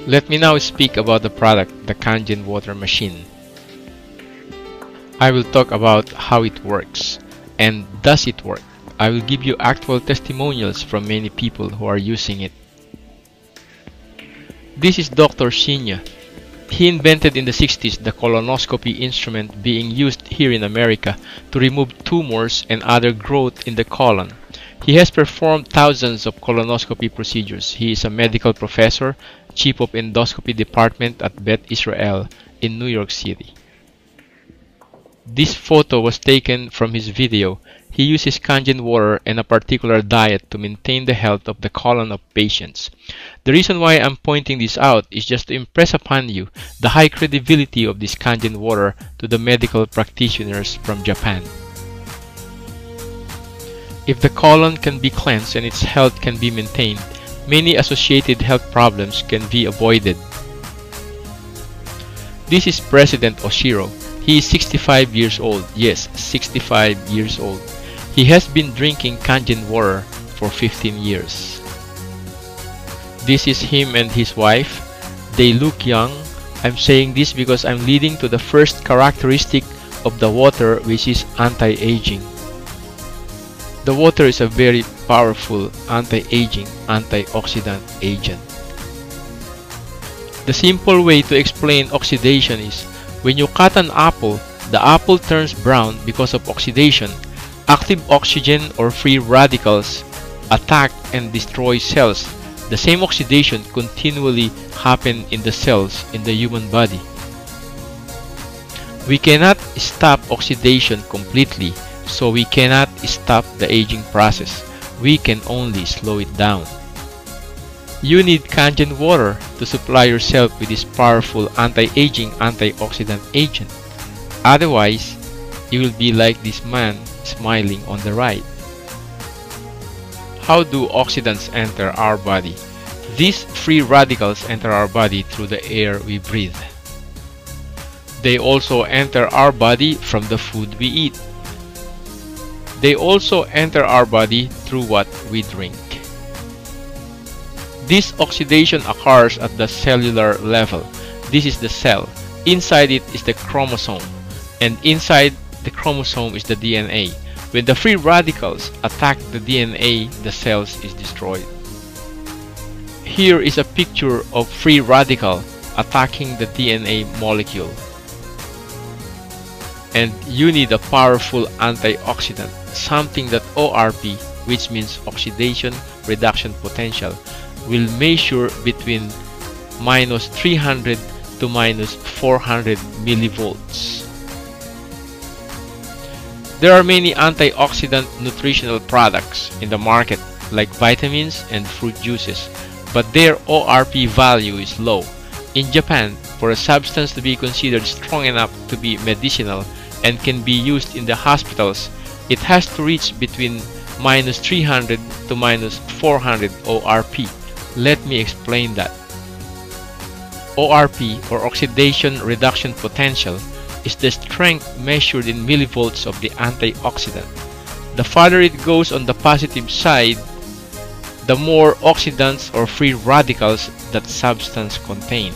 Let me now speak about the product, the Kangen Water machine. I will talk about how it works, and does it work. I will give you actual testimonials from many people who are using it. This is Dr. Shinya. He invented in the 60s the colonoscopy instrument being used here in America to remove tumors and other growth in the colon. He has performed thousands of colonoscopy procedures. He is a medical professor, chief of endoscopy department at Beth Israel in New York City. This photo was taken from his video. He uses Kangen water and a particular diet to maintain the health of the colon of patients. The reason why I'm pointing this out is just to impress upon you the high credibility of this Kangen water to the medical practitioners from Japan. If the colon can be cleansed and its health can be maintained, many associated health problems can be avoided. This is President Oshiro. He is 65 years old. Yes, 65 years old. He has been drinking Kangen water for 15 years. This is him and his wife. They look young. I'm saying this because I'm leading to the first characteristic of the water, which is anti-aging. The water is a very powerful anti-aging, antioxidant agent. The simple way to explain oxidation is, when you cut an apple, the apple turns brown because of oxidation. Active oxygen or free radicals attack and destroy cells. The same oxidation continually happens in the cells in the human body. We cannot stop oxidation completely, so we cannot stop the aging process. We can only slow it down. You need Kangen water to supply yourself with this powerful anti-aging, antioxidant agent. Otherwise, you will be like this man smiling on the right. How do oxidants enter our body? These free radicals enter our body through the air we breathe. They also enter our body from the food we eat. They also enter our body through what we drink. This oxidation occurs at the cellular level. This is the cell. Inside it is the chromosome, and inside the chromosome is the DNA. When the free radicals attack the DNA, the cells is destroyed. Here is a picture of free radical attacking the DNA molecule. And you need a powerful antioxidant, something that ORP, which means oxidation reduction potential, will measure between minus 300 to minus 400 millivolts. There are many antioxidant nutritional products in the market, like vitamins and fruit juices, but their ORP value is low. In Japan, for a substance to be considered strong enough to be medicinal and can be used in the hospitals, it has to reach between minus 300 to minus 400 ORP. Let me explain that. ORP, or oxidation reduction potential, is the strength measured in millivolts of the antioxidant. The farther it goes on the positive side, the more oxidants or free radicals that substance contain.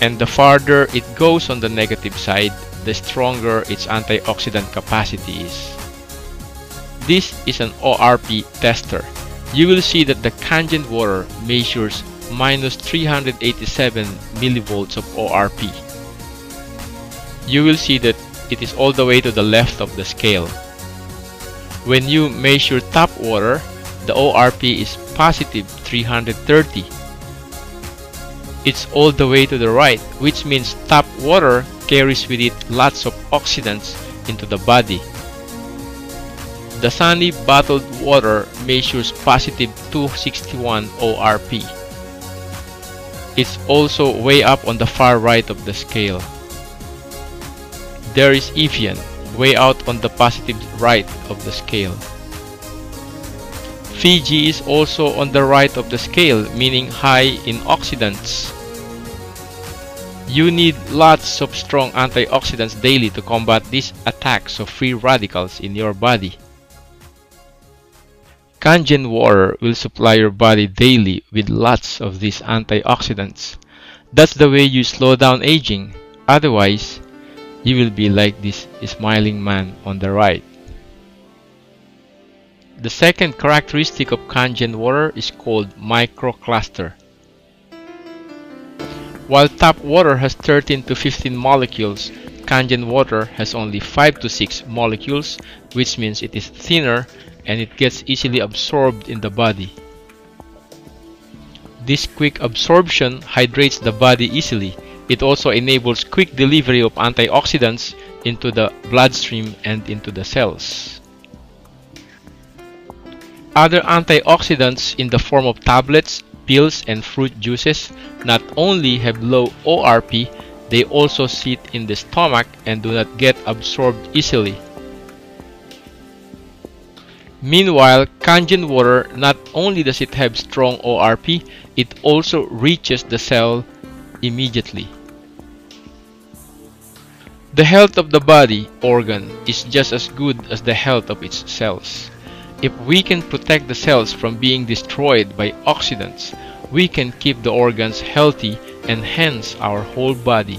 And the farther it goes on the negative side, the stronger its antioxidant capacity is. This is an ORP tester. You will see that the Kangen water measures minus 387 millivolts of ORP. You will see that it is all the way to the left of the scale. When you measure tap water, the ORP is positive 330. It's all the way to the right, which means tap water carries with it lots of oxidants into the body. The sunny bottled water measures positive 261 ORP. It's also way up on the far right of the scale. There is Evian, way out on the positive right of the scale. Fiji is also on the right of the scale, meaning high in oxidants. You need lots of strong antioxidants daily to combat these attacks of free radicals in your body. Kangen water will supply your body daily with lots of these antioxidants. That's the way you slow down aging. Otherwise, you will be like this smiling man on the right. The second characteristic of Kangen water is called microcluster. While tap water has 13 to 15 molecules, Kangen water has only 5 to 6 molecules, which means it is thinner and it gets easily absorbed in the body. This quick absorption hydrates the body easily. It also enables quick delivery of antioxidants into the bloodstream and into the cells. Other antioxidants in the form of tablets, pills, and fruit juices not only have low ORP, they also sit in the stomach and do not get absorbed easily. Meanwhile, Kangen water, not only does it have strong ORP, it also reaches the cell immediately. The health of the body organ is just as good as the health of its cells. If we can protect the cells from being destroyed by oxidants, we can keep the organs healthy and hence our whole body.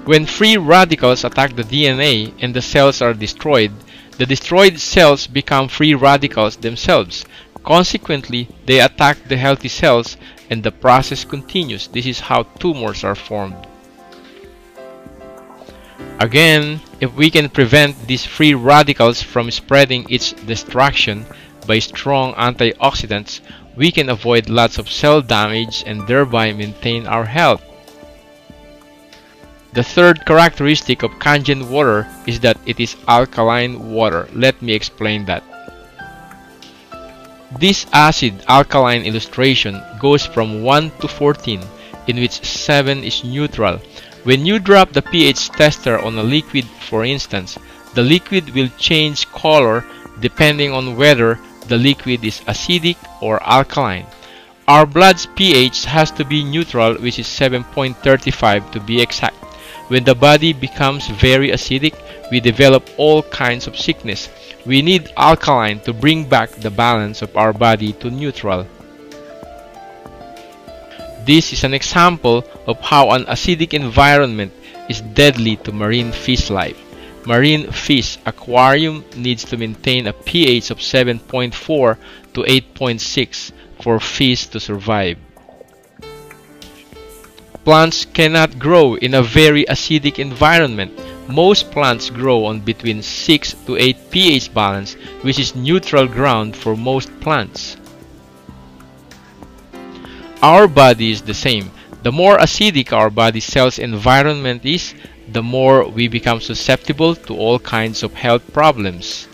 When free radicals attack the DNA and the cells are destroyed, the destroyed cells become free radicals themselves. Consequently, they attack the healthy cells and the process continues. This is how tumors are formed. Again, if we can prevent these free radicals from spreading its destruction by strong antioxidants, we can avoid lots of cell damage and thereby maintain our health. The third characteristic of Kangen water is that it is alkaline water. Let me explain that. This acid-alkaline illustration goes from 1 to 14, in which 7 is neutral. When you drop the pH tester on a liquid, for instance, the liquid will change color depending on whether the liquid is acidic or alkaline. Our blood's pH has to be neutral, which is 7.35 to be exact. When the body becomes very acidic, we develop all kinds of sickness. We need alkaline to bring back the balance of our body to neutral. This is an example of how an acidic environment is deadly to marine fish life. Marine fish aquarium needs to maintain a pH of 7.4 to 8.6 for fish to survive. Plants cannot grow in a very acidic environment. Most plants grow on between 6 to 8 pH balance, which is neutral ground for most plants. Our body is the same. The more acidic our body cell's environment is, the more we become susceptible to all kinds of health problems.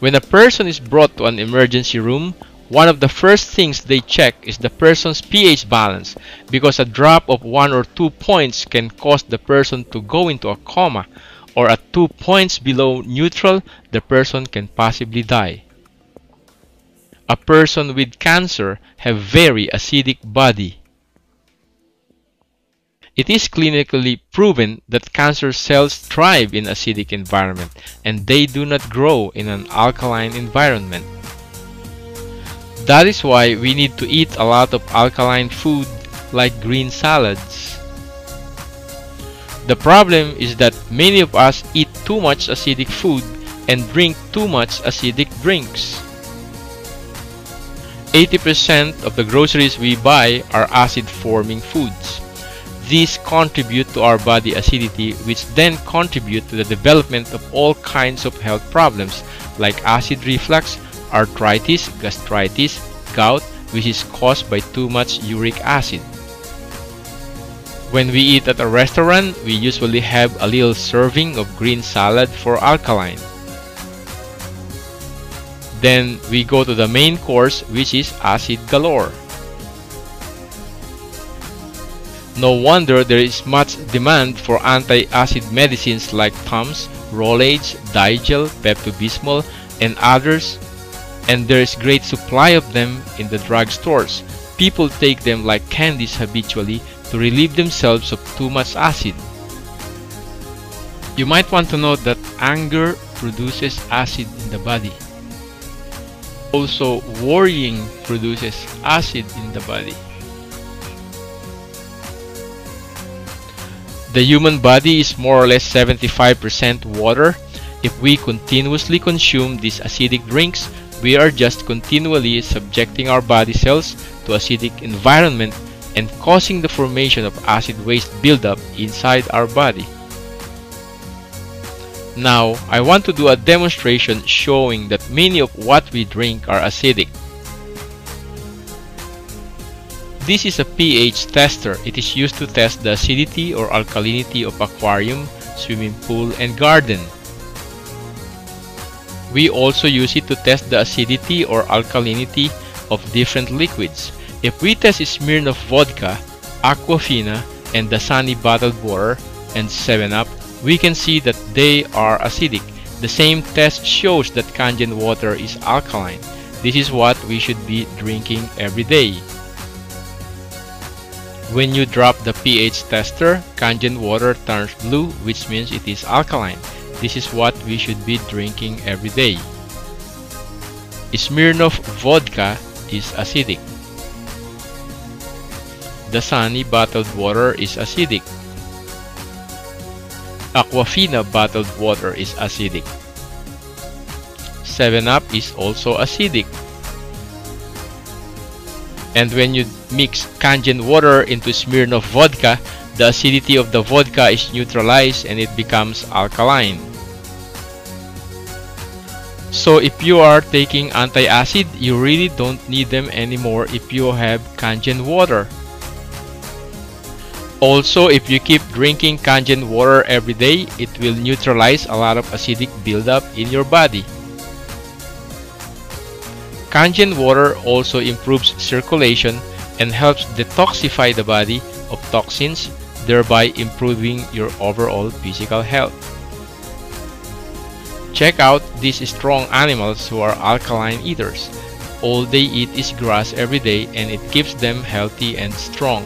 When a person is brought to an emergency room, one of the first things they check is the person's pH balance, because a drop of 1 or 2 points can cause the person to go into a coma, or at 2 points below neutral, the person can possibly die. A person with cancer have very acidic body. It is clinically proven that cancer cells thrive in acidic environment and they do not grow in an alkaline environment. That is why we need to eat a lot of alkaline food like green salads. The problem is that many of us eat too much acidic food and drink too much acidic drinks. 80% of the groceries we buy are acid-forming foods. These contribute to our body acidity, which then contribute to the development of all kinds of health problems like acid reflux, arthritis, gastritis, gout, which is caused by too much uric acid. When we eat at a restaurant, we usually have a little serving of green salad for alkaline. Then we go to the main course, which is acid galore. No wonder there is much demand for anti-acid medicines like Tums, Rolaids, Digel, Pepto-Bismol, and others, and there is great supply of them in the drugstores. People take them like candies habitually to relieve themselves of too much acid. You might want to note that anger, produces acid in the body. Also, worrying produces acid in the body. The human body is more or less 75% water. If we continuously consume these acidic drinks, we are just continually subjecting our body cells to acidic environment and causing the formation of acid waste buildup inside our body. Now, I want to do a demonstration showing that many of what we drink are acidic. This is a pH tester. It is used to test the acidity or alkalinity of aquarium, swimming pool, and garden. We also use it to test the acidity or alkalinity of different liquids. If we test Smirnoff vodka, Aquafina, and Dasani bottled water, and 7-Up, we can see that they are acidic. The same test shows that Kangen water is alkaline. This is what we should be drinking every day. When you drop the pH tester, Kangen water turns blue, which means it is alkaline. This is what we should be drinking every day. Smirnoff vodka is acidic. Dasani bottled water is acidic. Aquafina bottled water is acidic. 7-Up is also acidic. And when you mix Kangen water into Smirnoff vodka, the acidity of the vodka is neutralized and it becomes alkaline. So if you are taking anti-acid, you really don't need them anymore if you have Kangen water. Also, if you keep drinking Kangen water every day, it will neutralize a lot of acidic buildup in your body. Kangen water also improves circulation and helps detoxify the body of toxins, thereby improving your overall physical health. Check out these strong animals who are alkaline eaters. All they eat is grass every day and it keeps them healthy and strong.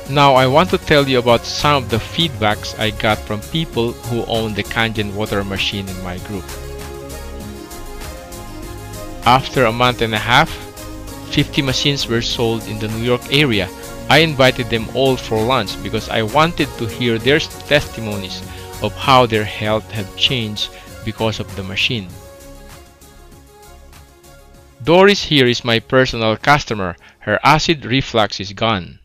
Now I want to tell you about some of the feedbacks I got from people who own the Kangen water machine in my group. After a month and a half, 50 machines were sold in the New York area. I invited them all for lunch because I wanted to hear their testimonies of how their health have changed because of the machine. Doris here is my personal customer. Her acid reflux is gone.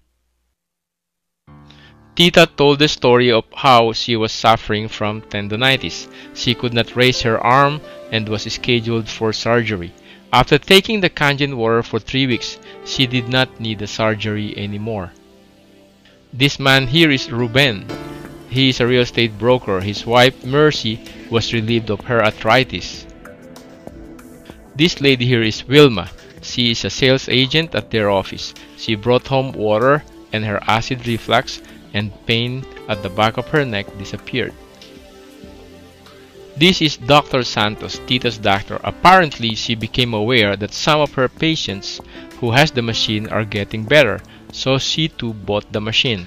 Tita told the story of how she was suffering from tendonitis. She could not raise her arm and was scheduled for surgery. After taking the Kangen water for 3 weeks, she did not need the surgery anymore. This man here is Ruben. He is a real estate broker. His wife, Mercy, was relieved of her arthritis. This lady here is Wilma. She is a sales agent at their office. She brought home water and her acid reflux and pain at the back of her neck disappeared. This is Dr. Santos, Tita's doctor. Apparently, she became aware that some of her patients who has the machine are getting better, so she too bought the machine.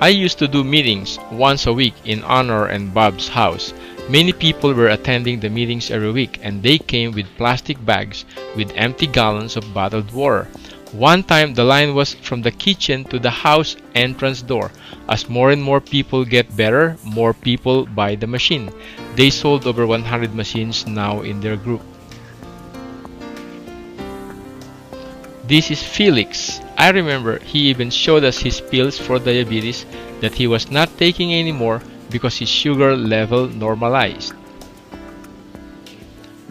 I used to do meetings once a week in Honor and Bob's house. Many people were attending the meetings every week and they came with plastic bags with empty gallons of bottled water. One time the line was from the kitchen to the house entrance door. As more and more people get better, more people buy the machine. They sold over 100 machines now in their group. This is Felix. I remember he even showed us his pills for diabetes that he was not taking anymore because his sugar level normalized.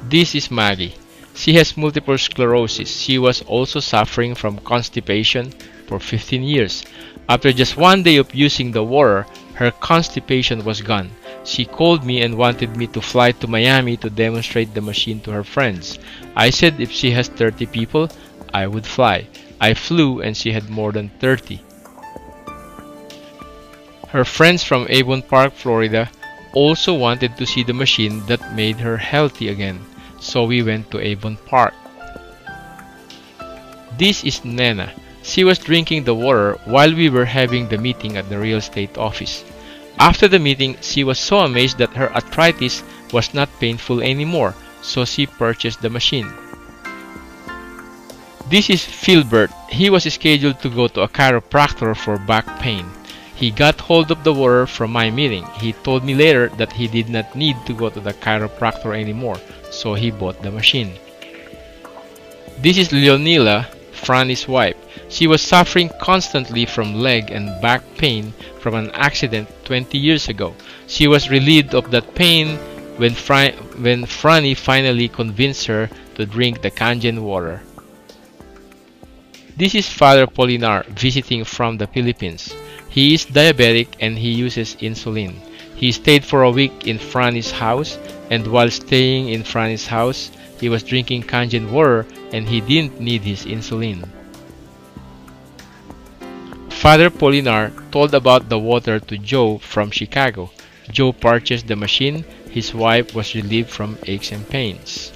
This is Maggie. She has multiple sclerosis. She was also suffering from constipation for 15 years. After just one day of using the water, her constipation was gone. She called me and wanted me to fly to Miami to demonstrate the machine to her friends. I said if she has 30 people, I would fly. I flew and she had more than 30. Her friends from Avon Park, Florida also wanted to see the machine that made her healthy again. So we went to Avon Park. This is Nena. She was drinking the water while we were having the meeting at the real estate office. After the meeting, she was so amazed that her arthritis was not painful anymore, so she purchased the machine. This is Philbert. He was scheduled to go to a chiropractor for back pain. He got hold of the water from my meeting. He told me later that he did not need to go to the chiropractor anymore, so he bought the machine. This is Leonila, Franny's wife. She was suffering constantly from leg and back pain from an accident 20 years ago. She was relieved of that pain when Franny finally convinced her to drink the Kangen water. This is Father Polinar visiting from the Philippines. He is diabetic and he uses insulin. He stayed for a week in Franny's house, and while staying in Franny's house, he was drinking Kangen water and he didn't need his insulin. Father Polinar told about the water to Joe from Chicago. Joe purchased the machine. His wife was relieved from aches and pains.